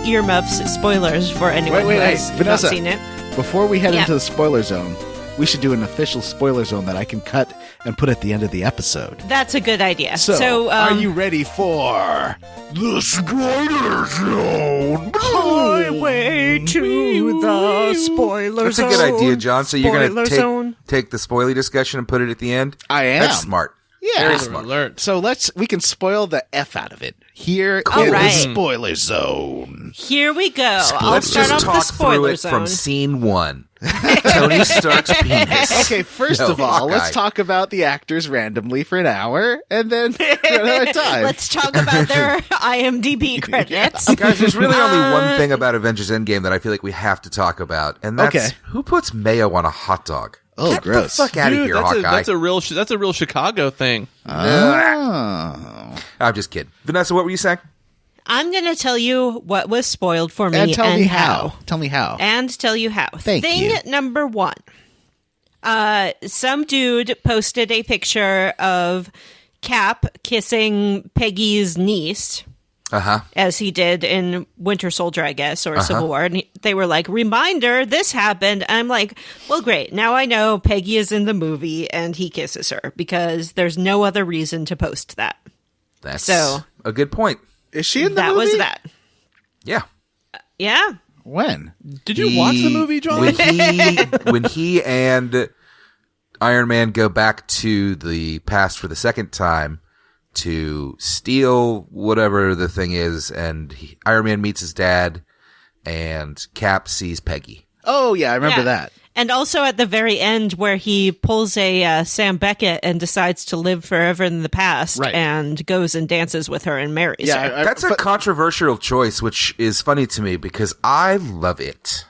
earmuffs spoilers for anyone who has Vanessa, not seen it. Before we head into the spoiler zone, we should do an official spoiler zone that I can cut and put at the end of the episode. That's a good idea. So are you ready for the spoiler zone? Highway to the spoiler zone. That's a good idea, John. So you're going to take the spoily discussion and put it at the end? I am. That's smart. Yeah. Very smart. Alert. So we can spoil the F out of it. Here in the spoiler zone. Here we go. Let's just talk through it from scene 1. Tony Stark's penis. Okay, first of all, let's talk about the actors randomly for an hour, and then run out of time. Let's talk about their IMDb credits. Guys, there's really only one thing about Avengers Endgame that I feel like we have to talk about, and that's who puts mayo on a hot dog? Oh, Get gross! the fuck out of here, Hawkeye. That's a real Chicago thing. Oh. I'm just kidding. Vanessa, what were you saying? I'm going to tell you what was spoiled for me and tell me how. Tell me how. And tell you how. Thank you. Thing number 1. Some dude posted a picture of Cap kissing Peggy's niece. As he did in Winter Soldier, I guess, or Civil War. And they were like, reminder, this happened. I'm like, well, great. Now I know Peggy is in the movie and he kisses her because there's no other reason to post that. That's a good point. Is she in the movie? That was that. Yeah. Yeah. When? Did you watch the movie, John? When he and Iron Man go back to the past for the second time to steal whatever the thing is, and Iron Man meets his dad, and Cap sees Peggy. Oh, yeah, I remember that. And also at the very end where he pulls a Sam Beckett and decides to live forever in the past and goes and dances with her and marries her. That's a controversial choice, which is funny to me because I love it.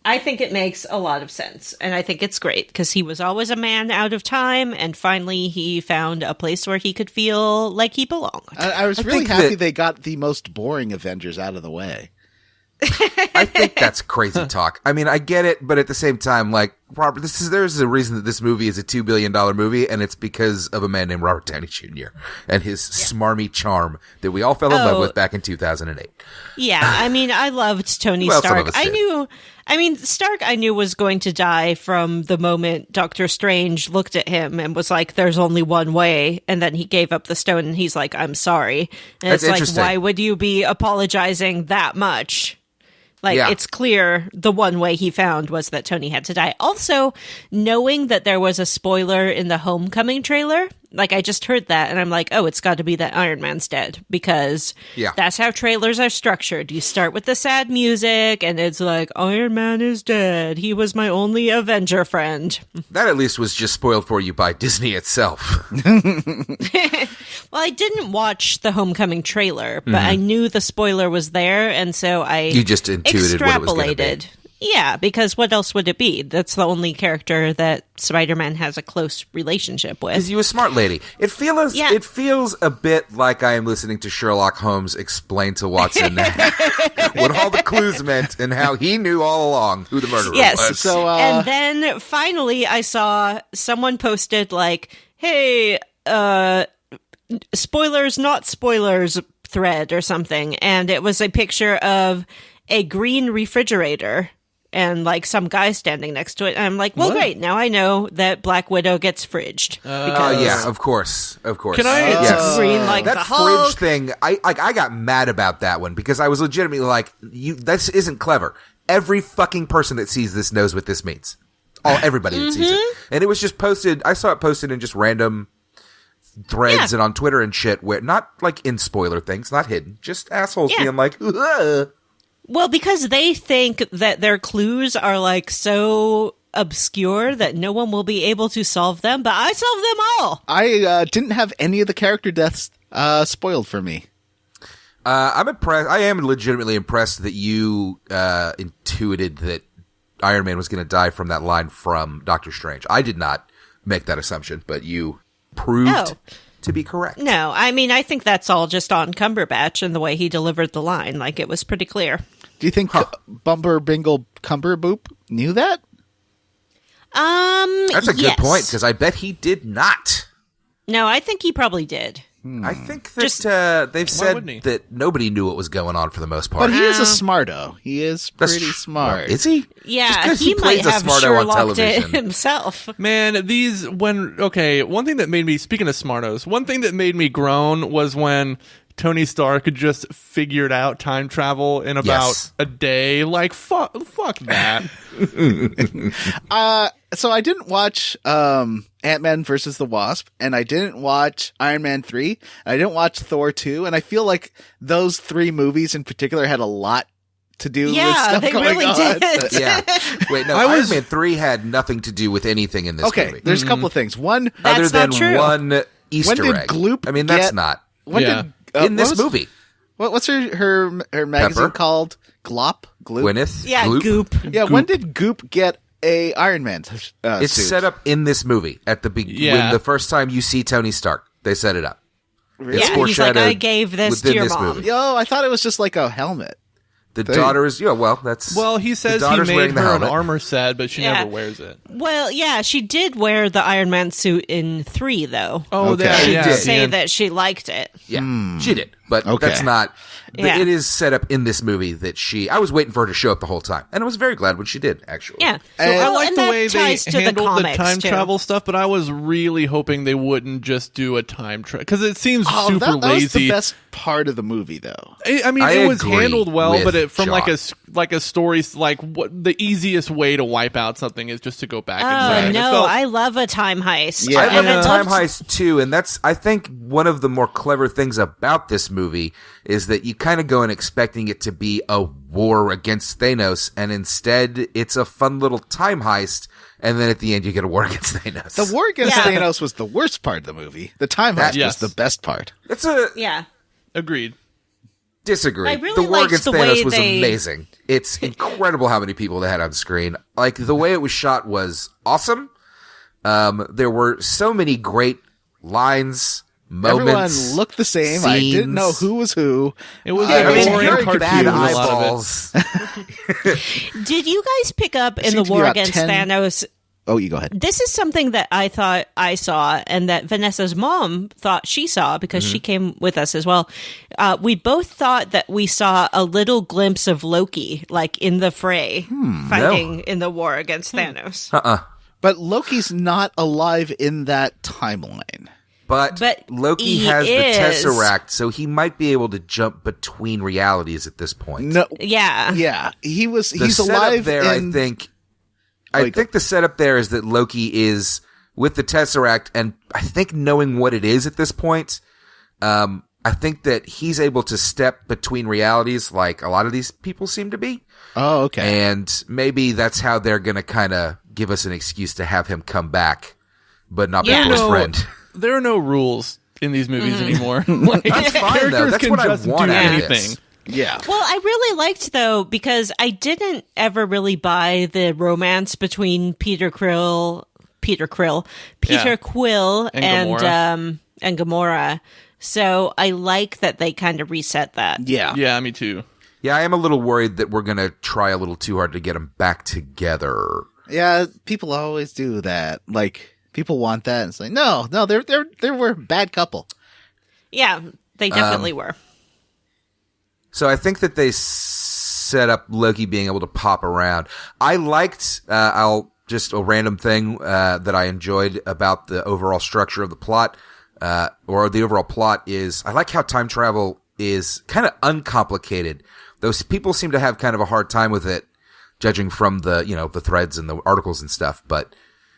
I think it makes a lot of sense, and I think it's great, because he was always a man out of time, and finally he found a place where he could feel like he belonged. I was really happy they got the most boring Avengers out of the way. I think that's crazy talk. I mean, I get it, but at the same time, like, Robert, there's a reason that this movie is a $2 billion movie, and it's because of a man named Robert Downey Jr. and his smarmy charm that we all fell in love with back in 2008. Yeah, I mean, I loved Tony Stark. Stark I knew was going to die from the moment Doctor Strange looked at him and was like, there's only one way, and then he gave up the stone and he's like, I'm sorry. And that's it's like, why would you be apologizing that much? Like, it's clear the one way he found was that Tony had to die. Also, knowing that there was a spoiler in the Homecoming trailer, like, I just heard that, and I'm like, oh, it's got to be that Iron Man's dead, because that's how trailers are structured. You start with the sad music, and it's like, Iron Man is dead. He was my only Avenger friend. That at least was just spoiled for you by Disney itself. Well, I didn't watch the Homecoming trailer, but I knew the spoiler was there, and so you just intuited what it was going to be. Yeah, because what else would it be? That's the only character that Spider-Man has a close relationship with. Is you a smart lady? It feels a bit like I am listening to Sherlock Holmes explain to Watson what all the clues meant and how he knew all along who the murderer was. So, and then finally I saw someone posted like, hey, spoilers, not spoilers thread or something. And it was a picture of a green refrigerator and like some guy standing next to it. And I'm like, well, great. Now I know that Black Widow gets fridged. Yeah, of course. Can I? Green like that the Hulk. fridge thing, I got mad about that one because I was legitimately like, this isn't clever. Every fucking person that sees this knows what this means. Everybody that sees it. And it was just posted, I saw it posted in just random threads and on Twitter and shit, where not like in spoiler things, not hidden, just assholes being like, ugh. Well, because they think that their clues are like so obscure that no one will be able to solve them, but I solved them all. I didn't have any of the character deaths spoiled for me. I'm impressed. I am legitimately impressed that you intuited that Iron Man was going to die from that line from Doctor Strange. I did not make that assumption, but you proved to be correct. No, I mean, I think that's all just on Cumberbatch and the way he delivered the line. Like, it was pretty clear. Do you think Bumper Bingle Cumberboop knew that? That's a good point, because I bet he did not. No, I think he probably did. I think that they've said that nobody knew what was going on for the most part. But he is a smarto. He is pretty smart. Is he? Yeah, he might have Sherlocked it himself. Man, one thing that made me, speaking of smartos, one thing that made me groan was when Tony Stark could just figured out time travel in about a day. Like, fuck that. So I didn't watch Ant-Man versus the Wasp, and I didn't watch Iron Man 3, and I didn't watch Thor 2, and I feel like those 3 movies in particular had a lot to do with stuff going on. Yeah, they really did. Yeah. Wait, no, Iron Man 3 had nothing to do with anything in this movie. Okay, there's a couple of things. One, other than one Easter when did egg. Gloop I mean, that's not. When did in this movie. What's her magazine called? Glop? Gloop? Gwyneth? Yeah, Gloop? Goop. Yeah, when did Goop get a Iron Man It's suit? set up in this movie at the beginning. When the first time you see Tony Stark, they set it up. Really? It's Yeah, he's like, foreshadowed I gave this to your mom. movie. Yo, I thought it was just like a helmet. The daughter is, that's... Well, he says he made her an armor set, but she never wears it. Well, yeah, she did wear the Iron Man suit in 3, though. Oh, Okay. She yeah. did say that she liked it. Yeah, she did. But Okay. that's not... Yeah. It is set up in this movie that I was waiting for her to show up the whole time. And I was very glad when she did, actually. Yeah. I like and the that way they ties to handled the comics, time too. travel stuff, but I was really hoping they wouldn't just do a time travel because it seems Oh, super that was lazy. the best part of the movie, though. I mean, I it was agree handled well, but with from John. like a story, like what the easiest way to wipe out something is just to go back in time. Oh, It no, felt- I love a time heist. Yeah. I love And the time loved- heist too, and that's, I think, one of the more clever things about this movie is that you kind of go in expecting it to be a war against Thanos, and instead it's a fun little time heist, and then at the end you get a war against Thanos. The war against Yeah. Thanos was the worst part of the movie. The time heist Yes. was the best part. It's a Yeah. Agreed. disagree. I really the war liked against the Thanos way was they- amazing. It's incredible how many people they had on screen. Like, the way it was shot was awesome. There were so many great lines, moments. Everyone looked the same. I didn't know who was who. It was I like mean, a boring very cartoon. bad a lot of it. eyeballs. Did you guys pick up in the seemed to be war about against 10 Thanos? Oh, you go ahead. This is something that I thought I saw and that Vanessa's mom thought she saw because she came with us as well. We both thought that we saw a little glimpse of Loki, like in the fray, fighting in the war against Thanos. But Loki's not alive in that timeline. But Loki he has is. the Tesseract, so he might be able to jump between realities at this point. No, Yeah. yeah, he's setup alive there, in. I think the setup there is that Loki is with the Tesseract, and I think knowing what it is at this point, I think that he's able to step between realities like a lot of these people seem to be. Oh, okay. And maybe that's how they're going to kind of give us an excuse to have him come back, but not Yeah. be his friend. There are no rules in these movies anymore. Like, That's fine, though. characters That's can what I just want do out of anything. this. Yeah. Well, I really liked, though, because I didn't ever really buy the romance between Peter Quill, and Gamora. So I like that they kind of reset that. Yeah. Yeah, me too. Yeah, I am a little worried that we're going to try a little too hard to get them back together. Yeah, people always do that. Like, people want that and it's like, no, they were a bad couple. Yeah, they definitely were. So I think that they set up Loki being able to pop around. I liked, a random thing that I enjoyed about the overall structure of the plot, or the overall plot is, I like how time travel is kind of uncomplicated. Those people seem to have kind of a hard time with it, judging from the, the threads and the articles and stuff, but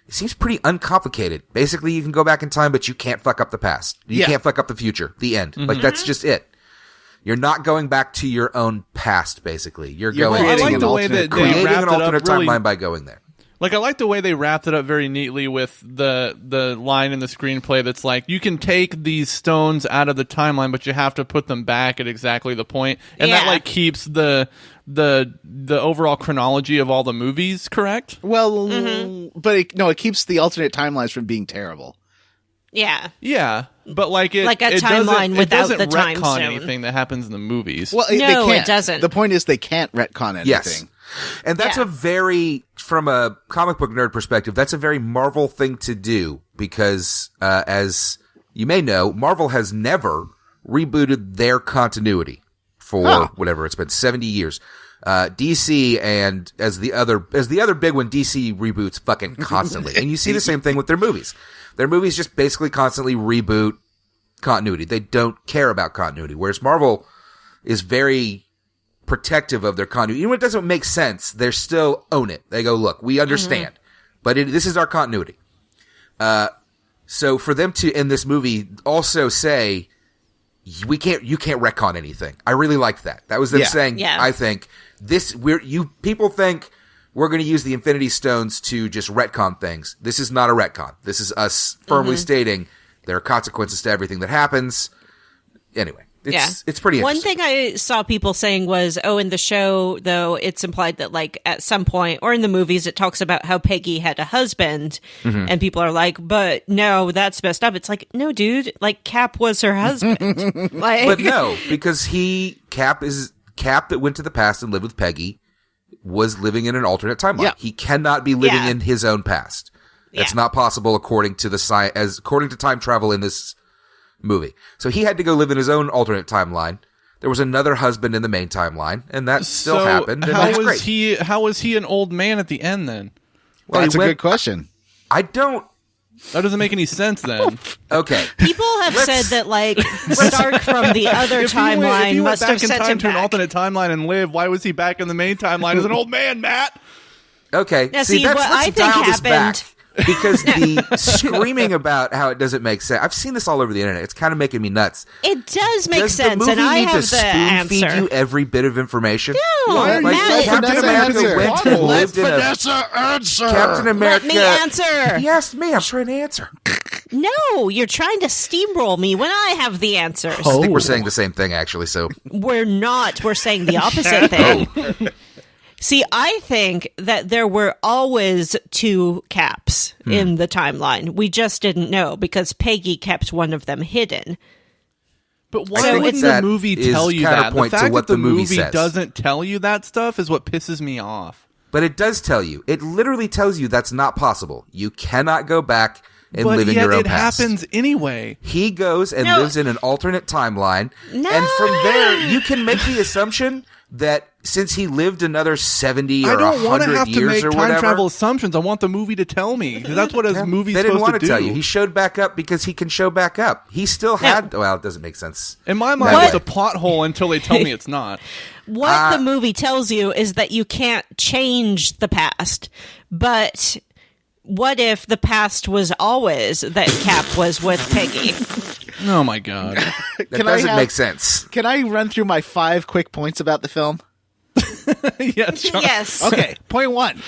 it seems pretty uncomplicated. Basically, you can go back in time, but you can't fuck up the past. You can't fuck up the future. The end. Like, that's just it. You're not going back to your own past, basically. You're going creating I like an the way alternate that timeline. they creating wrapped an it up alternate really. timeline by going there. Like, I like the way they wrapped it up very neatly with the line in the screenplay that's like, you can take these stones out of the timeline, but you have to put them back at exactly the point. And that, Yeah. like, keeps the overall chronology of all the movies correct. Well, but it keeps the alternate timelines from being terrible. Yeah. Yeah, but like it, Like a it timeline doesn't, without it doesn't the time retcon stone. anything that happens in the movies. Well, No, they can't. it doesn't. The point is they can't retcon anything. Yes. And that's Yeah. from a comic book nerd perspective, that's a very Marvel thing to do because, as you may know, Marvel has never rebooted their continuity for whatever it's been, 70 years. DC and as the other big one, DC reboots fucking constantly. And you see the same thing with their movies. Their movies just basically constantly reboot continuity. They don't care about continuity. Whereas Marvel is very protective of their continuity. Even when it doesn't make sense, they still own it. They go, look, we understand, but this is our continuity. So for them to, in this movie, also say, you can't retcon anything. I really liked that. That was them saying, I think, people think we're going to use the Infinity Stones to just retcon things. This is not a retcon. This is us firmly stating there are consequences to everything that happens. Anyway, it's pretty interesting. One thing I saw people saying was, in the show, though, it's implied that, like, at some point, or in the movies, it talks about how Peggy had a husband, and people are like, but no, that's messed up. It's like, no, dude, like, Cap was her husband. But no, because Cap that went to the past and lived with Peggy was living in an alternate timeline. Yeah. He cannot be living in his own past. That's not possible according to time travel in this movie. So he had to go live in his own alternate timeline. There was another husband in the main timeline, and that still happened. And how was he an old man at the end then? Well, that's a good question. That doesn't make any sense then. Okay. People have said that, like, Stark from the other timeline must have sent him to an alternate timeline and live. Why was he back in the main timeline as an old man, Matt? Okay. Now, what I think happened. Because the screaming about how it doesn't make sense. I've seen this all over the internet. It's kind of making me nuts. It does make sense, and I have the answer. Feed you every bit of information? No, Why are you Captain America went and lived in Captain America. Let me answer. He asked me. I'm trying to answer. No, you're trying to steamroll me when I have the answers. I think we're saying the same thing, actually. So we're not. We're saying the opposite thing. See, I think that there were always two Caps in the timeline. We just didn't know because Peggy kept one of them hidden. But why wouldn't the movie tell you that? The fact that the movie doesn't tell you that stuff is what pisses me off. But it does tell you. It literally tells you that's not possible. You cannot go back and live in your own past. It happens anyway. He goes and lives in an alternate timeline. No. And from there, you can make the assumption that since he lived another 70 or 100 years or whatever. I don't want to have to make time travel assumptions. I want the movie to tell me. That's what a movie's supposed to do. They didn't want to tell you. He showed back up because he can show back up. He still had... Well, it doesn't make sense. In my mind, it's a plot hole until they tell me it's not. What the movie tells you is that you can't change the past. But what if the past was always that Cap was with Peggy? Oh, my God. That doesn't make sense. Can I run through my 5 quick points about the film? Yes, Sean. Yes. Okay, point 1.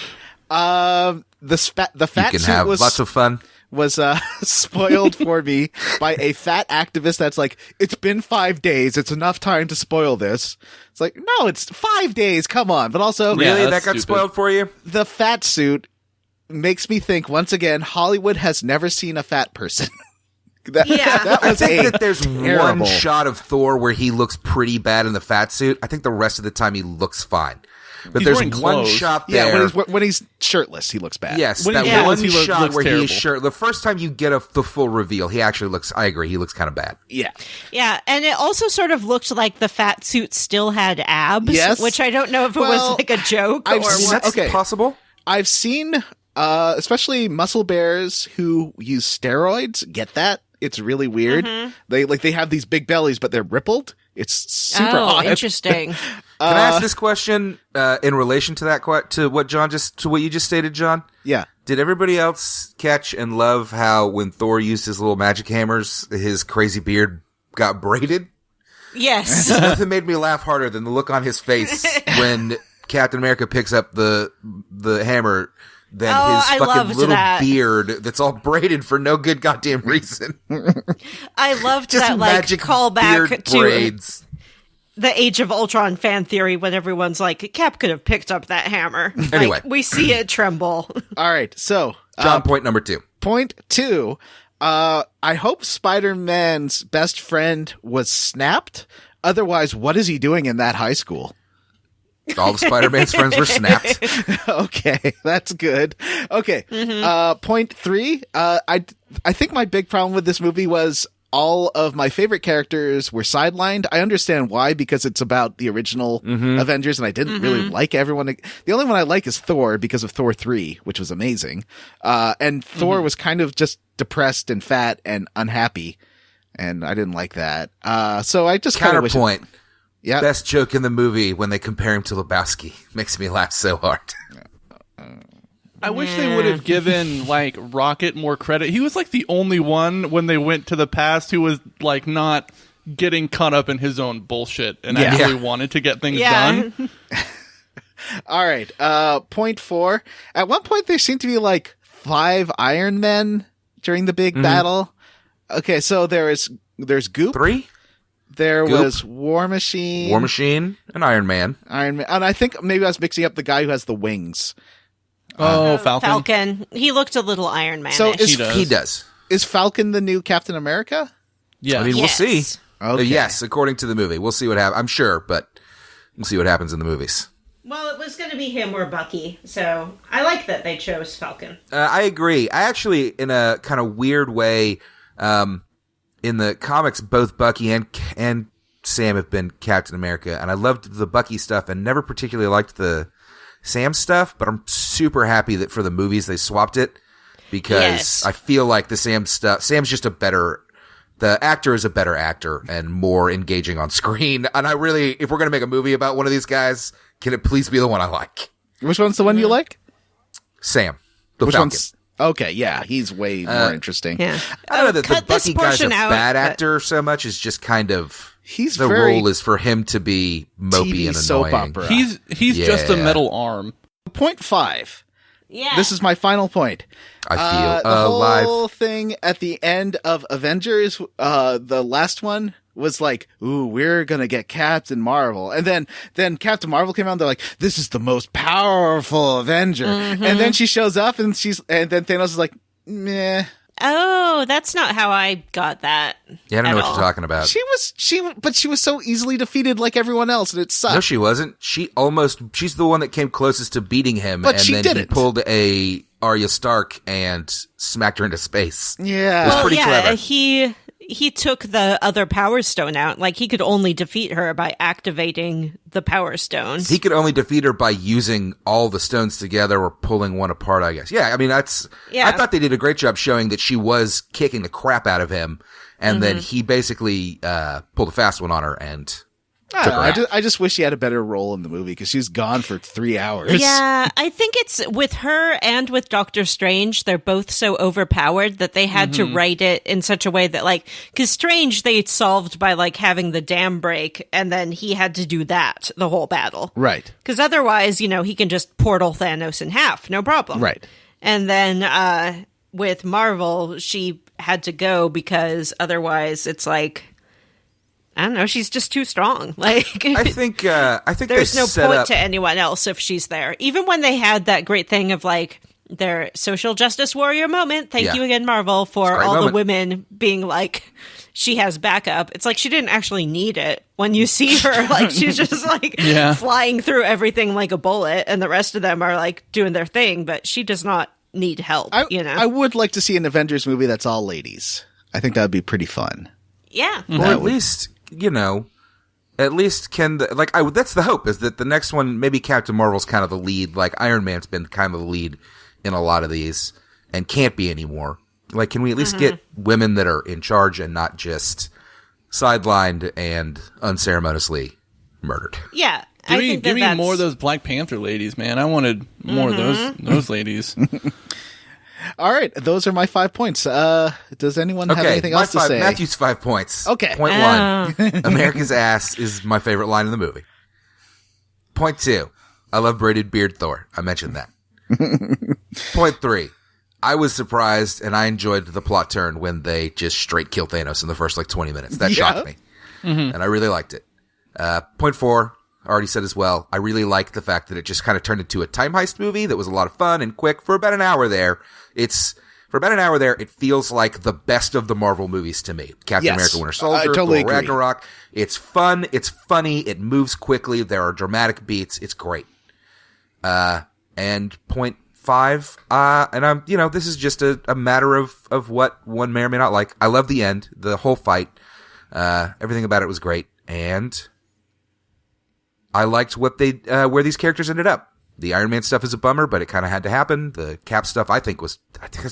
The fat you can suit have lots of fun. Was spoiled for me by a fat activist that's like, it's been 5 days. It's enough time to spoil this. It's like, no, it's 5 days. Come on. But also, really, that got spoiled for you? The fat suit makes me think, once again, Hollywood has never seen a fat person. That was I think that there's one shot of Thor where he looks pretty bad in the fat suit. I think the rest of the time he looks fine. But there's one shot there. Yeah, when he's shirtless, he looks bad. Yes, that one shot where he's shirtless. The first time you get the full reveal, he actually looks, I agree, he looks kind of bad. Yeah. Yeah, and it also sort of looked like the fat suit still had abs, which I don't know if it was like a joke or what. That's possible. I've seen, especially muscle bears who use steroids, get that. It's really weird. Mm-hmm. They have these big bellies, but they're rippled. It's super odd. Interesting. Can I ask this question in relation to that to what you just stated, John? Yeah. Did everybody else catch and love how when Thor used his little magic hammers, his crazy beard got braided? Yes. Nothing made me laugh harder than the look on his face when Captain America picks up the hammer. Than his fucking little beard that's all braided for no good goddamn reason. I loved that, like, callback to braids. The Age of Ultron fan theory when everyone's like, Cap could have picked up that hammer. Anyway. Like, we see it tremble. All right, so... John, point number 2. Point 2. I hope Spider-Man's best friend was snapped. Otherwise, what is he doing in that high school? All of Spider-Man's friends were snapped. Okay, that's good. Okay, point 3. I think my big problem with this movie was all of my favorite characters were sidelined. I understand why, because it's about the original Avengers, and I didn't really like everyone. The only one I like is Thor because of Thor 3, which was amazing. And Thor was kind of just depressed and fat and unhappy, and I didn't like that. So I just kind of Counterpoint. Yeah. Best joke in the movie when they compare him to Lebowski. Makes me laugh so hard. I wish they would have given, like, Rocket more credit. He was, like, the only one when they went to the past who was, like, not getting caught up in his own bullshit and actually wanted to get things done. All right. Point 4. At one point, there seemed to be, like, 5 Iron Men during the big battle. Okay, so there's Goop. 3? There Goop. was War Machine. War Machine and Iron Man. And I think maybe I was mixing up the guy who has the wings. Oh, Falcon. Falcon. He looked a little Iron Man. So He does. Is Falcon the new Captain America? Yeah. I mean, we'll see. Okay. Yes, according to the movie. We'll see what happens. I'm sure, but we'll see what happens in the movies. Well, it was going to be him or Bucky, so I like that they chose Falcon. I agree. I actually, in a kind of weird way, in the comics, both Bucky and Sam have been Captain America, and I loved the Bucky stuff and never particularly liked the Sam stuff, but I'm super happy that for the movies they swapped it, because I feel like the Sam's just the actor is a better actor and more engaging on screen. And if we're going to make a movie about one of these guys, can it please be the one I like? Which one's the one you like? Sam. The Which Falcon. one's... Okay, yeah, he's way more interesting. Yeah. I don't know that the cut this Bucky guy's a portion out, bad but- actor so much as just kind of... He's the very role is for him to be mopey TV and soap annoying. opera. He's just a metal arm. Point 5. Yeah. This is my final point. I feel the alive. whole thing at the end of Avengers, the last one was like, "Ooh, we're gonna get Captain Marvel," and then Captain Marvel came out. And they're like, "This is the most powerful Avenger," and then she shows up, and then Thanos is like, "Meh." Oh, that's not how I got that. Yeah, I don't know at what all. you're talking about. She was so easily defeated like everyone else, and it sucked. No, she wasn't. She's the one that came closest to beating him, But and she then didn't. he pulled a Arya Stark and smacked her into space. Yeah. It was Well, pretty yeah, clever. he took the other Power Stone out. Like, he could only defeat her by activating the Power Stones. He could only defeat her by using all the stones together or pulling one apart, I guess. Yeah, I mean, I thought they did a great job showing that she was kicking the crap out of him, and then he basically pulled a fast one on her and took her out. I just wish she had a better role in the movie because she's gone for 3 hours. Yeah, I think it's with her and with Doctor Strange, they're both so overpowered that they had to write it in such a way that, like, because Strange they solved by, like, having the dam break, and then he had to do that the whole battle. Right. Because otherwise, he can just portal Thanos in half, no problem. Right. And then with Marvel, she had to go because otherwise it's like, I don't know, she's just too strong. Like, I think there's they no set point up, to anyone else if she's there. Even when they had that great thing of, like, their social justice warrior moment. Thank you again, Marvel, for all the women being like, she has backup. It's like she didn't actually need it. When you see her, like, she's just like flying through everything like a bullet, and the rest of them are like doing their thing, but she does not need help. I would like to see an Avengers movie that's all ladies. I think that would be pretty fun. Yeah. or at least, that's the hope, is that the next one, maybe Captain Marvel's kind of the lead, like Iron Man's been kind of the lead in a lot of these, and can't be anymore. Like, can we at least get women that are in charge and not just sidelined and unceremoniously murdered? Yeah. Give me more of those Black Panther ladies, man. I wanted more of those ladies. All right, those are my 5 points. Does anyone have anything else to say? Matthew's 5 points. Okay. Point 1, America's ass is my favorite line in the movie. Point 2, I love braided beard Thor. I mentioned that. Point 3, I was surprised and I enjoyed the plot turn when they just straight kill Thanos in the first 20 minutes. That shocked me. And I really liked it. Point 4, I already said as well, I really liked the fact that it just kind of turned into a time heist movie that was a lot of fun and quick for about an hour there. It feels like the best of the Marvel movies to me. Captain America, Winter Soldier, totally Thor Ragnarok. It's fun. It's funny. It moves quickly. There are dramatic beats. It's great. And point 5. And I'm, this is just a matter of what one may or may not like. I love the end, the whole fight. Everything about it was great. And I liked what where these characters ended up. The Iron Man stuff is a bummer, but it kind of had to happen. The Cap stuff, I think it's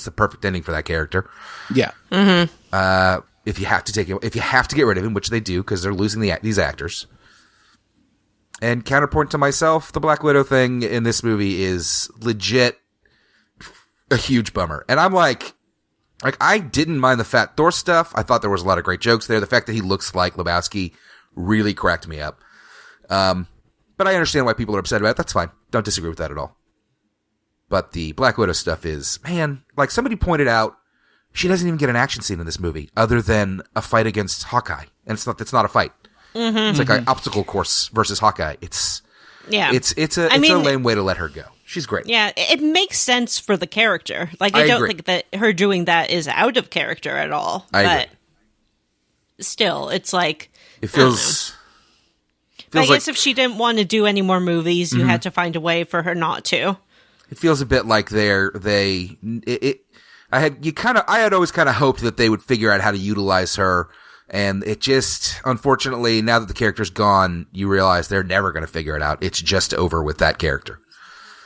the perfect ending for that character. Yeah. Mm-hmm. If you have to get rid of him, which they do because they're losing these actors. And counterpoint to myself, the Black Widow thing in this movie is legit a huge bummer. And I'm like I didn't mind the Fat Thor stuff. I thought there was a lot of great jokes there. The fact that he looks like Lebowski really cracked me up. But I understand why people are upset about it. That's fine. Don't disagree with that at all. But the Black Widow stuff is, man, like somebody pointed out, she doesn't even get an action scene in this movie other than a fight against Hawkeye. And it's not a fight. Mm-hmm. It's like an obstacle course versus Hawkeye. It's a lame way to let her go. She's great. Yeah, it makes sense for the character. Like, I don't agree. think that her doing that is out of character at all. I but agree. Still, it's like... It feels... I guess if she didn't want to do any more movies, you had to find a way for her not to. It feels a bit like I had always kind of hoped that they would figure out how to utilize her, and it just, unfortunately, now that the character's gone, you realize they're never going to figure it out. It's just over with that character.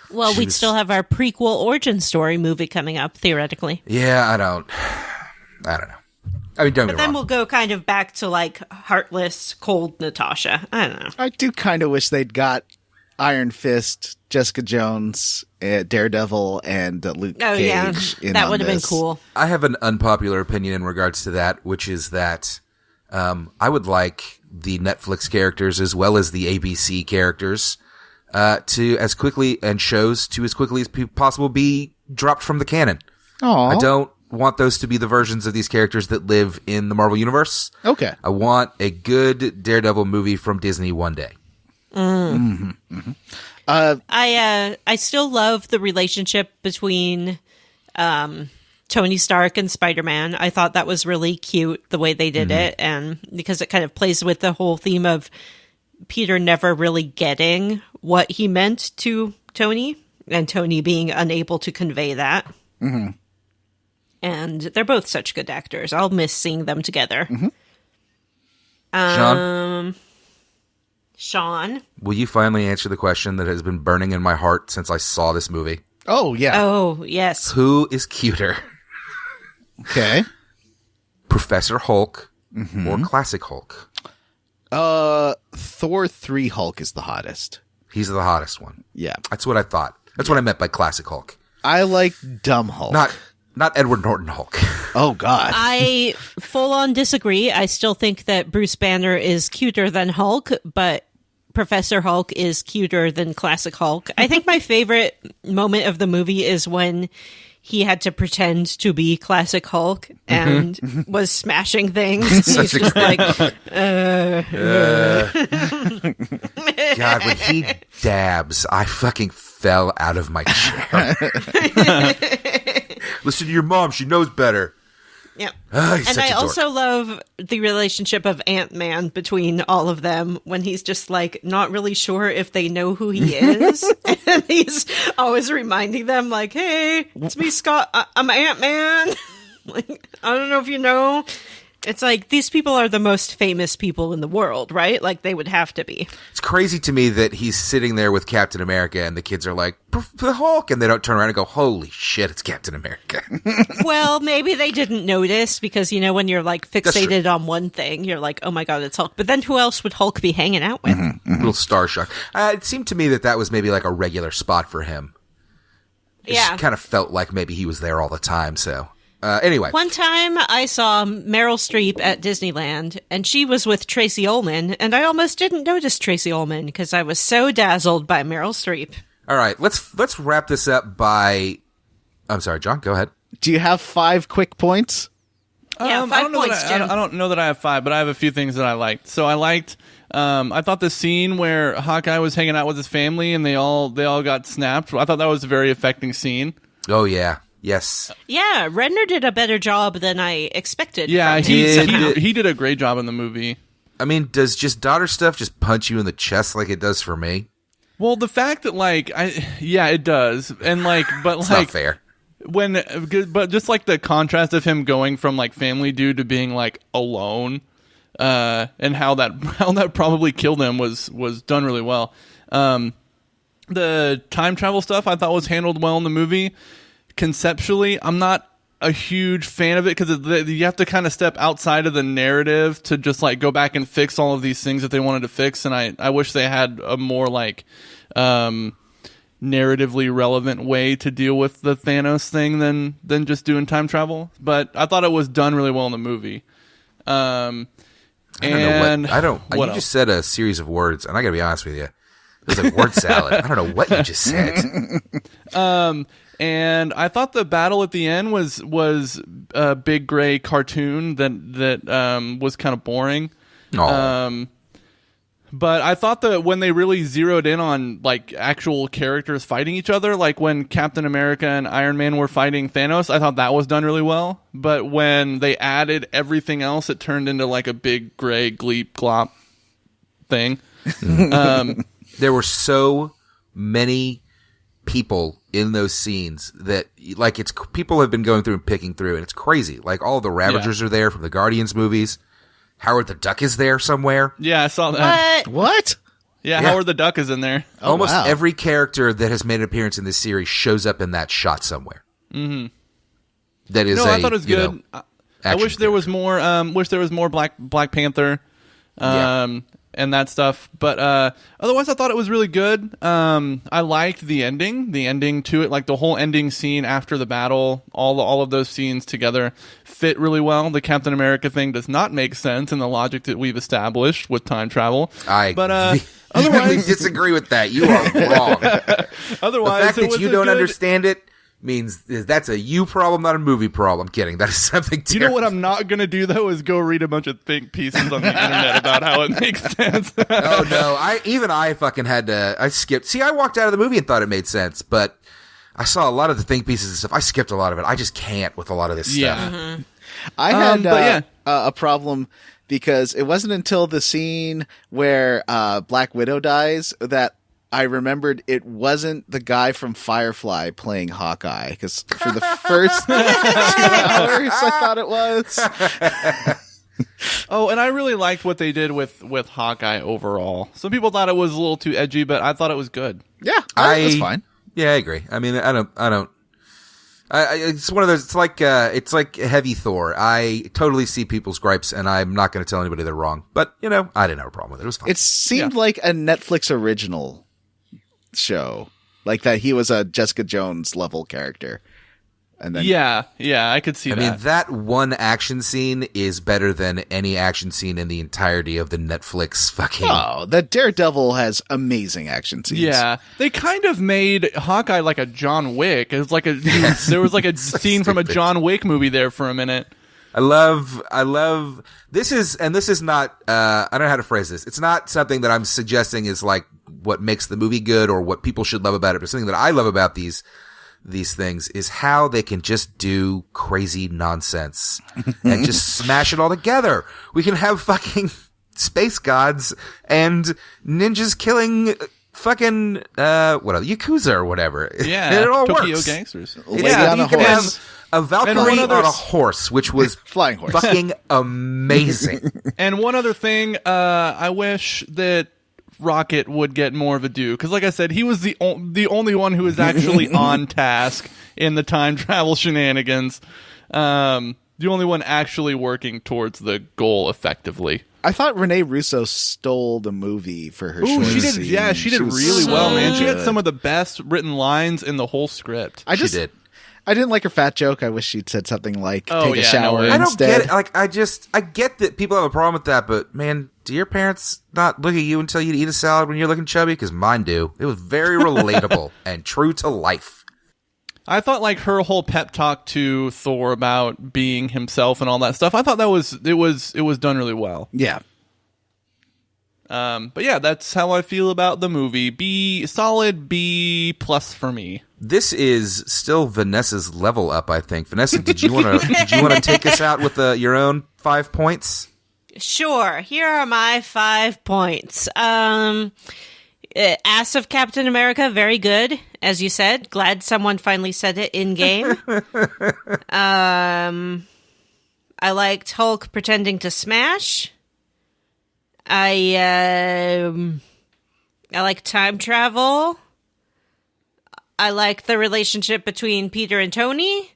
Well, we'd still have our prequel origin story movie coming up, theoretically. Yeah, I don't know. I mean, don't get me But then wrong. we'll go kind of back to, like, heartless, cold Natasha. I don't know. I do kind of wish they'd got Iron Fist, Jessica Jones, Daredevil, and Luke Cage. Yeah, that would have been cool. I have an unpopular opinion in regards to that, which is that I would like the Netflix characters as well as the ABC characters to as quickly as possible be dropped from the canon. Aww. I don't want those to be the versions of these characters that live in the Marvel Universe. Okay. I want a good Daredevil movie from Disney one day. Mm-hmm. Mm-hmm. I still love the relationship between Tony Stark and Spider-Man. I thought that was really cute the way they did it, and because it kind of plays with the whole theme of Peter never really getting what he meant to Tony, and Tony being unable to convey that. Mm-hmm. And they're both such good actors. I'll miss seeing them together. Mm-hmm. Sean? Will you finally answer the question that has been burning in my heart since I saw this movie? Oh, yeah. Oh, yes. Who is cuter? Okay. Professor Hulk or Classic Hulk? Thor 3 Hulk is the hottest. He's the hottest one. Yeah. That's what I thought. That's what I meant by Classic Hulk. I like Dumb Hulk. Not Edward Norton Hulk. Oh, God. I full on disagree. I still think that Bruce Banner is cuter than Hulk, but Professor Hulk is cuter than Classic Hulk. I think my favorite moment of the movie is when he had to pretend to be Classic Hulk and was smashing things. He's just like, God, when he dabs, I fucking fell out of my chair. Listen to your mom. She knows better. yeah. He's And such I a dork. also love the relationship of Ant-Man between all of them when he's just like not really sure if they know who he is. And he's always reminding them like, hey, it's me, Scott. I'm Ant-Man. Like, I don't know if you know. It's like these people are the most famous people in the world, right? Like they would have to be. It's crazy to me that he's sitting there with Captain America and the kids are like, the Hulk, and they don't turn around and go, holy shit, it's Captain America. Well, maybe they didn't notice because, you know, when you're like fixated on one thing, you're like, oh my God, it's Hulk. But then who else would Hulk be hanging out with? A little starstruck. It seemed to me that was maybe like a regular spot for him. It Yeah. just kind of felt like maybe he was there all the time, so. Anyway. One time I saw Meryl Streep at Disneyland, and she was with Tracy Ullman, and I almost didn't notice Tracy Ullman because I was so dazzled by Meryl Streep. All right, let's wrap this up by... I'm sorry, John, go ahead. Do you have 5 quick points? Yeah, 5 points, I don't know that I have 5, but I have a few things that I liked. So I liked... I thought the scene where Hawkeye was hanging out with his family and they all got snapped. I thought that was a very affecting scene. Oh, yeah. Yes. Yeah, Redner did a better job than I expected. Yeah, from him. he did a great job in the movie. I mean, does just daughter stuff just punch you in the chest like it does for me? Well, the fact that it does, and but It's not fair. But just like the contrast of him going from like family dude to being like alone, and how that probably killed him was done really well. The time travel stuff I thought was handled well in the movie. Conceptually, I'm not a huge fan of it because you have to kind of step outside of the narrative to just like go back and fix all of these things that they wanted to fix, and I wish they had a more like narratively relevant way to deal with the Thanos thing than just doing time travel. But I thought it was done really well in the movie. You just said a series of words, and I gotta be honest with you. It was like word salad. I don't know what you just said. And I thought the battle at the end was a big gray cartoon that was kind of boring. But I thought that when they really zeroed in on like actual characters fighting each other, like when Captain America and Iron Man were fighting Thanos, I thought that was done really well. But when they added everything else, it turned into like a big gray gleep glop thing. There were so many people in those scenes that like people have been going through and picking through, and it's crazy. Like all the Ravagers are there from the Guardians movies. Howard the Duck is there somewhere. Yeah, I saw that. What? Yeah, Howard the Duck is in there. Almost every character that has made an appearance in this series shows up in that shot somewhere. Mm-hmm. That is I thought it was good. I wish there was more. Wish there was more Black Panther. And that stuff, but otherwise I thought it was really good. I liked the ending to it, like the whole ending scene after the battle, all of those scenes together fit really well. The Captain America thing does not make sense in the logic that we've established with time travel. Otherwise, disagree with that. You are wrong. Otherwise, the fact that you don't understand it means that's a you problem, not a movie problem. I'm kidding. That is something terrible. You know what I'm not going to do, though, is go read a bunch of think pieces on the internet about how it makes sense. Oh, no. I fucking had to... I skipped... See, I walked out of the movie and thought it made sense, but I saw a lot of the think pieces and stuff. I skipped a lot of it. I just can't with a lot of this stuff. Mm-hmm. I had a problem because it wasn't until the scene where Black Widow dies that I remembered it wasn't the guy from Firefly playing Hawkeye, because for the first 2 hours I thought it was. Oh, and I really liked what they did with Hawkeye overall. Some people thought it was a little too edgy, but I thought it was good. Yeah, that's fine. Yeah, I agree. I mean, I don't. It's one of those. It's like heavy Thor. I totally see people's gripes, and I'm not going to tell anybody they're wrong. But I didn't have a problem with it. It was fine. It seemed like a Netflix original show, like that he was a Jessica Jones level character, and then I could see that. I mean, that one action scene is better than any action scene in the entirety of the Netflix fucking. Oh, that Daredevil has amazing action scenes. Yeah, they kind of made Hawkeye like a John Wick. It was like there was like a so scene from a John Wick movie there for a minute. I love this is not I don't know how to phrase this. It's not something that I'm suggesting is like what makes the movie good or what people should love about it, but something that I love about these things is how they can just do crazy nonsense and just smash it all together. We can have fucking space gods and ninjas killing fucking Yakuza or whatever. Yeah, and it all Tokyo works. Gangsters. Yeah, you can have a Valkyrie on a horse, which was flying horse, fucking amazing. And one other thing, I wish that Rocket would get more of a due, because like I said, he was the only one who was actually on task in the time travel shenanigans. The only one actually working towards the goal effectively. I thought Renee Russo stole the movie for her. Ooh, she did. scene. Yeah, she did really well, man. She had some of the best written lines in the whole script. She did. I didn't like her fat joke. I wish she'd said something like "take a no, shower" instead. I don't get it. Like, I get that people have a problem with that, but man, do your parents not look at you and tell you to eat a salad when you're looking chubby? Because mine do. It was very relatable and true to life. I thought like her whole pep talk to Thor about being himself and all that stuff. I thought that was done really well. Yeah. But yeah, that's how I feel about the movie. Solid B+ for me. This is still Vanessa's level up, I think. Vanessa, did you want to take us out with your own 5 points? Sure. Here are my 5 points. Ass of Captain America, very good, as you said. Glad someone finally said it in game. I liked Hulk pretending to smash. I like time travel. I like the relationship between Peter and Tony.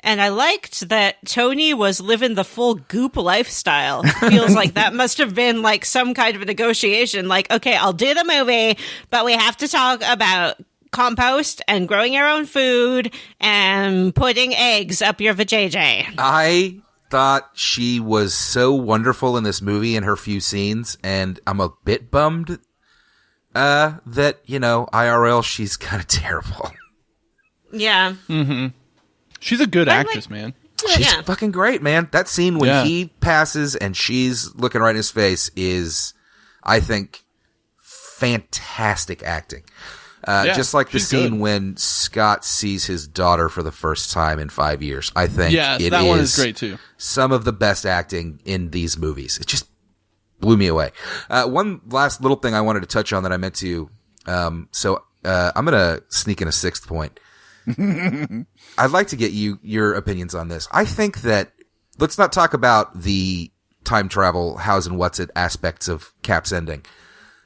And I liked that Tony was living the full goop lifestyle. Feels like that must have been like some kind of a negotiation. Like, okay, I'll do the movie, but we have to talk about compost and growing your own food and putting eggs up your vajayjay. I thought she was so wonderful in this movie in her few scenes, and I'm a bit bummed that, you know, IRL, she's kind of terrible. Yeah. Mm-hmm. She's a good actress, man. She's fucking great, man. That scene when he passes and she's looking right in his face is, I think, fantastic acting. Just like the scene when Scott sees his daughter for the first time in 5 years. I think that one is great too. Some of the best acting in these movies. It just blew me away. One last little thing I wanted to touch on that I meant to. I'm going to sneak in a sixth point. I'd like to get your opinions on this. I think that let's not talk about the time travel, hows and what's it aspects of Cap's ending.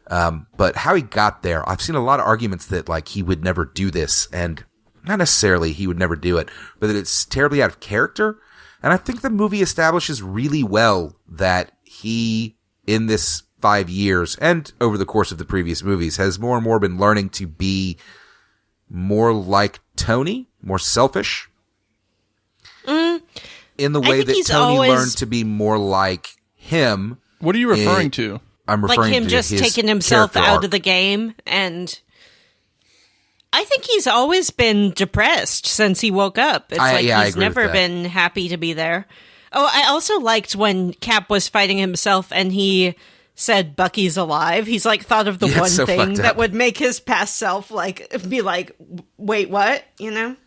But how he got there, I've seen a lot of arguments that like he would never do this, and not necessarily he would never do it, but that it's terribly out of character. And I think the movie establishes really well that he, in this 5 years and over the course of the previous movies, has more and more been learning to be more like Tony, more selfish. In the way that Tony learned to be more like him. What are you referring to? I'm referring like him to just his taking himself out arc. of the game. And I think he's always been depressed since he woke up. It's he's never been happy to be there. Oh, I also liked when Cap was fighting himself and he said Bucky's alive. He's like thought of the one thing that would make his past self like be like, wait, what? You know?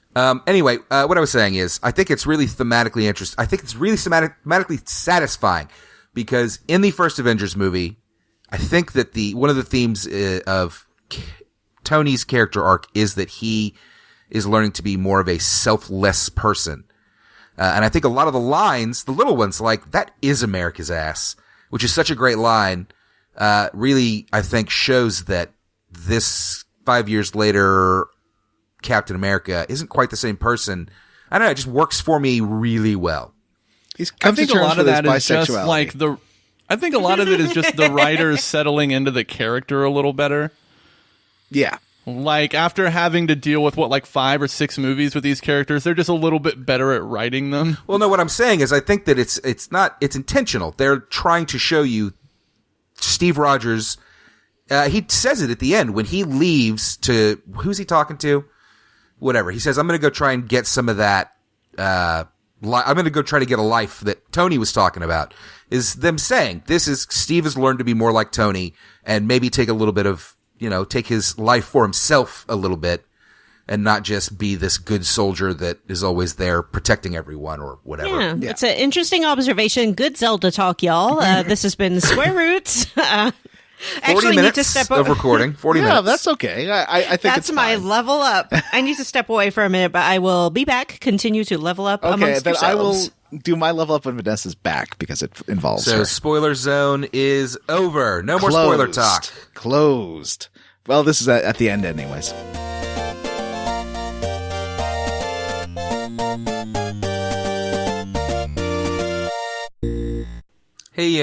Anyway, what I was saying is I think it's really thematically interesting. I think it's really thematically satisfying because in the first Avengers movie, I think that one of the themes of Tony's character arc is that he is learning to be more of a selfless person. And I think a lot of the lines, the little ones like, that is America's ass, which is such a great line, really, I think, shows that this 5 years later, Captain America isn't quite the same person. I don't know, it just works for me really well. I think a lot of that is just like I think a lot of it is just the writers settling into the character a little better. Yeah. Like, after having to deal with, 5 or 6 movies with these characters, they're just a little bit better at writing them. Well, no, what I'm saying is I think that it's intentional. They're trying to show you Steve Rogers. He says it at the end when he leaves to, who's he talking to? Whatever. He says, I'm going to go try and get some of that, I'm going to go try to get a life that Tony was talking about. Is them saying, Steve has learned to be more like Tony and maybe take a little bit of, take his life for himself a little bit and not just be this good soldier that is always there protecting everyone or whatever. Yeah. It's an interesting observation. Good Zelda talk, y'all. This has been Square Roots. 40 minutes of recording. 40 minutes. Yeah, that's okay. I think that's my level up. I need to step away for a minute, but I will be back. Continue to level up amongst then yourselves. I will do my level up when Vanessa's back because it involves her. So spoiler zone is over. No more spoiler talk. Closed. Well, this is at the end anyways. Hey,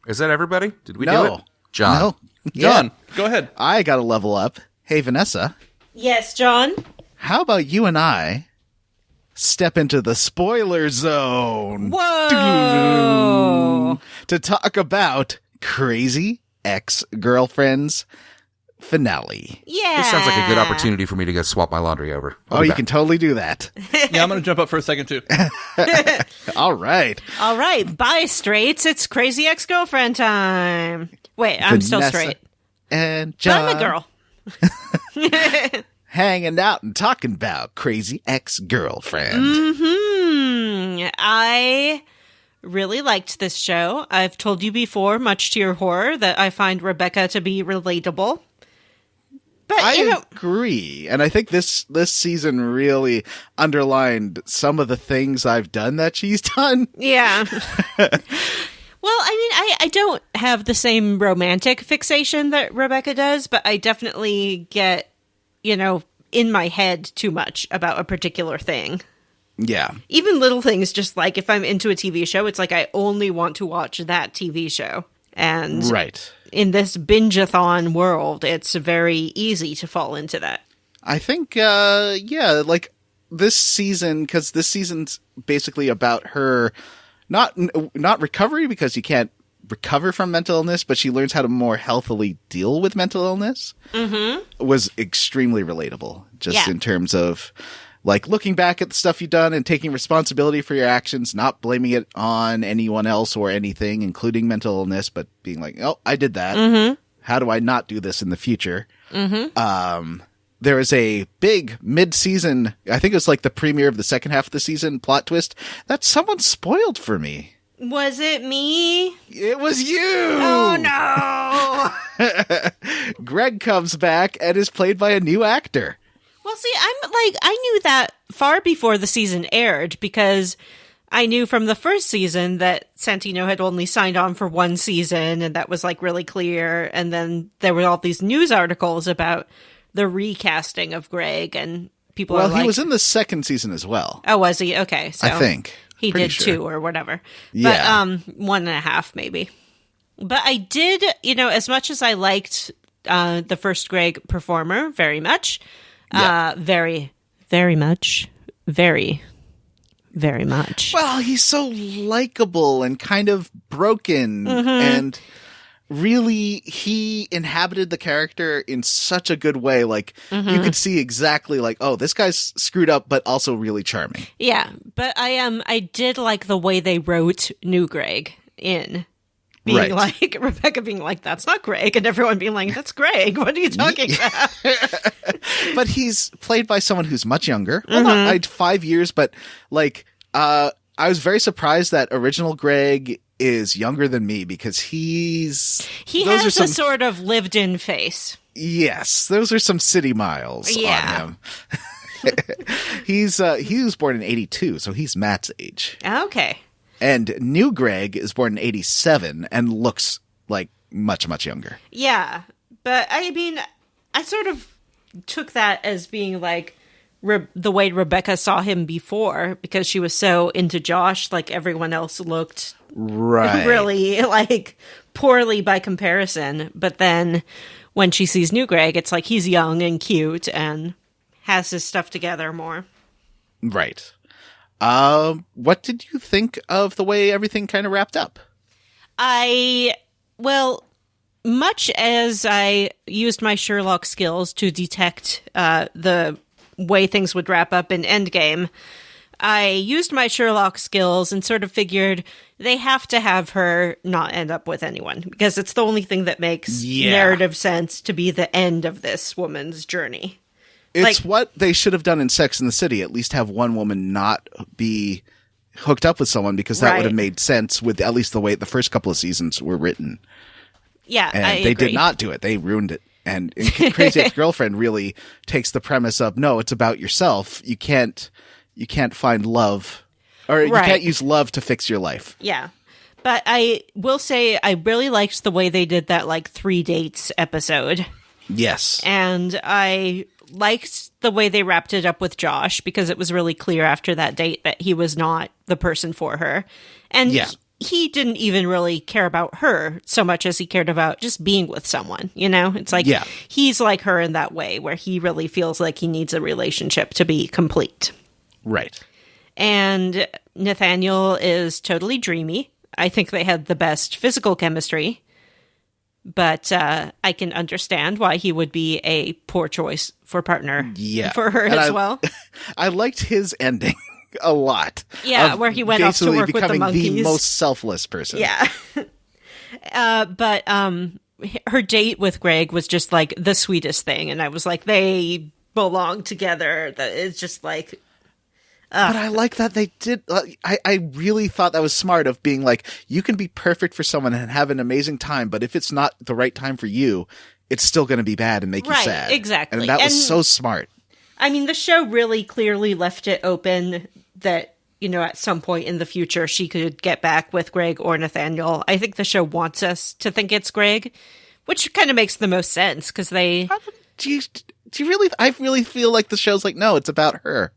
is that everybody? Did we do it? John. No. John, go ahead. I got to level up. Hey, Vanessa. Yes, John? How about you and I step into the spoiler zone? Whoa! To talk about Crazy Ex-Girlfriend's finale. Yeah. This sounds like a good opportunity for me to go swap my laundry over. You can totally do that. Yeah, I'm going to jump up for a second, too. All right. All right. Bye, straights. It's Crazy Ex-Girlfriend time. Wait, I'm still straight. And John. But I'm a girl. Hanging out and talking about Crazy Ex-Girlfriend. Mm-hmm. I really liked this show. I've told you before, much to your horror, that I find Rebecca to be relatable. But I agree. And I think this season really underlined some of the things I've done that she's done. Yeah. Well, I mean, I don't have the same romantic fixation that Rebecca does, but I definitely get, in my head too much about a particular thing. Yeah. Even little things, just like if I'm into a TV show, it's like I only want to watch that TV show. And right. In this binge-a-thon world, it's very easy to fall into that. I think, like this season, because this season's basically about her not recovery, because you can't recover from mental illness, but she learns how to more healthily deal with mental illness. Mm-hmm. Was extremely relatable, just in terms of like looking back at the stuff you've done and taking responsibility for your actions, not blaming it on anyone else or anything, including mental illness, but being like, oh, I did that. Mm-hmm. How do I not do this in the future? Mm-hmm. There was a big mid-season, I think it was like the premiere of the second half of the season, plot twist that someone spoiled for me. Was it me? It was you! Oh, no! Greg comes back and is played by a new actor. Well, see, I knew that far before the season aired, because I knew from the first season that Santino had only signed on for one season, and that was like really clear. And then there were all these news articles about the recasting of Greg, and people are like, he was in the second season as well. Oh, was he? Okay, so I think he did sure. 2 or whatever. Yeah. But 1.5 maybe. But I did, as much as I liked the first Greg performer very much, very, very much, very, very much. Well, he's so likable and kind of broken, and really, he inhabited the character in such a good way. Like, you could see exactly like, oh, this guy's screwed up, but also really charming. Yeah, but I did like the way they wrote New Greg in. Being like, Rebecca being like, that's not Greg, and everyone being like, that's Greg. What are you talking about? But he's played by someone who's much younger. Well, not like 5 years, but like, I was very surprised that original Greg is younger than me, because he has a sort of lived-in face. Yes, those are some city miles on him. He was born in 82, so he's Matt's age. Okay. And new Greg is born in 87 and looks like much, much younger. Yeah, but I mean, I sort of took that as being like the way Rebecca saw him before, because she was so into Josh, like everyone else looked really like poorly by comparison. But then when she sees new Greg, it's like he's young and cute and has his stuff together more. Right. What did you think of the way everything kind of wrapped up? Much as I used my Sherlock skills to detect the way things would wrap up in Endgame, I used my Sherlock skills and sort of figured they have to have her not end up with anyone, because it's the only thing that makes narrative sense to be the end of this woman's journey. It's what they should have done in Sex and the City. At least have one woman not be hooked up with someone, because that would have made sense with at least the way the first couple of seasons were written. Yeah, and they did not do it. They ruined it. And Crazy Ex-Girlfriend really takes the premise of, no, it's about yourself. You can't find love, or you can't use love to fix your life. Yeah. But I will say I really liked the way they did that 3 dates episode. Yes. And I liked the way they wrapped it up with Josh, because it was really clear after that date that he was not the person for her. And he didn't even really care about her so much as he cared about just being with someone, It's like he's like her in that way, where he really feels like he needs a relationship to be complete. Right. And Nathaniel is totally dreamy. I think they had the best physical chemistry. But I can understand why he would be a poor choice for partner for her as well. I liked his ending a lot. Yeah, where he went off to work with the monkeys. The most selfless person. Yeah. But her date with Greg was just like the sweetest thing. And I was like, they belong together. It's just like... But I like that they did. I really thought that was smart, of being like, you can be perfect for someone and have an amazing time, but if it's not the right time for you, it's still going to be bad and make you sad. Exactly. And that was so smart. I mean, the show really clearly left it open that, at some point in the future, she could get back with Greg or Nathaniel. I think the show wants us to think it's Greg, which kind of makes the most sense because they... Do you really... I really feel like the show's like, no, it's about her.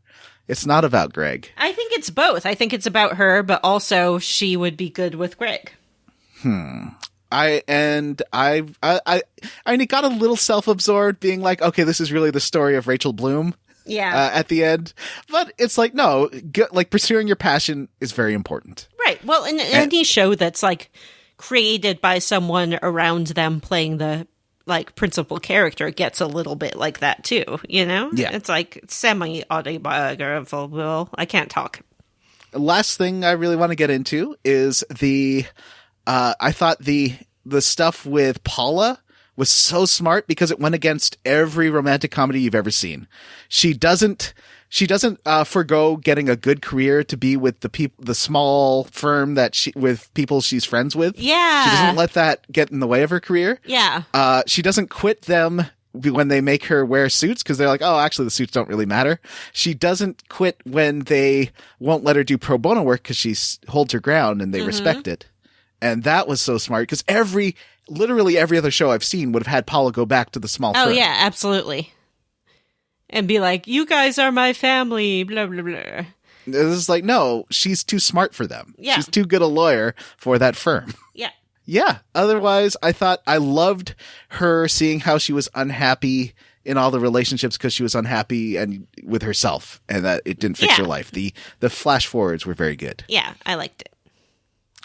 It's not about Greg. I think it's both. I think it's about her, but also she would be good with Greg. I got a little self-absorbed being like, okay, this is really the story of Rachel Bloom. Yeah. At the end. But it's like, no, pursuing your passion is very important. Right. Well, in any show that's created by someone around them playing the principal character gets a little bit like that too, Yeah. It's semi-autobiographical. I can't talk. Last thing I really want to get into is I thought the stuff with Paula was so smart because it went against every romantic comedy you've ever seen. She doesn't forgo getting a good career to be with the small firm with people she's friends with. Yeah. She doesn't let that get in the way of her career. Yeah. She doesn't quit them when they make her wear suits because they're like, oh, actually the suits don't really matter. She doesn't quit when they won't let her do pro bono work because she holds her ground and they respect it. And that was so smart because literally every other show I've seen would have had Paula go back to the small firm. Oh, yeah, absolutely. And be like, you guys are my family, blah, blah, blah. It's like, no, she's too smart for them. Yeah. She's too good a lawyer for that firm. Yeah. Yeah. Otherwise, I loved her seeing how she was unhappy in all the relationships because she was unhappy and with herself and that it didn't fix her life. The flash forwards were very good. Yeah, I liked it.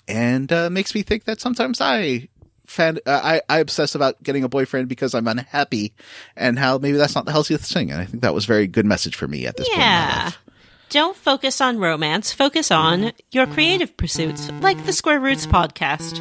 And makes me think that sometimes I obsess about getting a boyfriend because I'm unhappy and how maybe that's not the healthiest thing. And I think that was a very good message for me at this point in my life. Don't focus on romance. Focus on your creative pursuits, like the Square Roots podcast.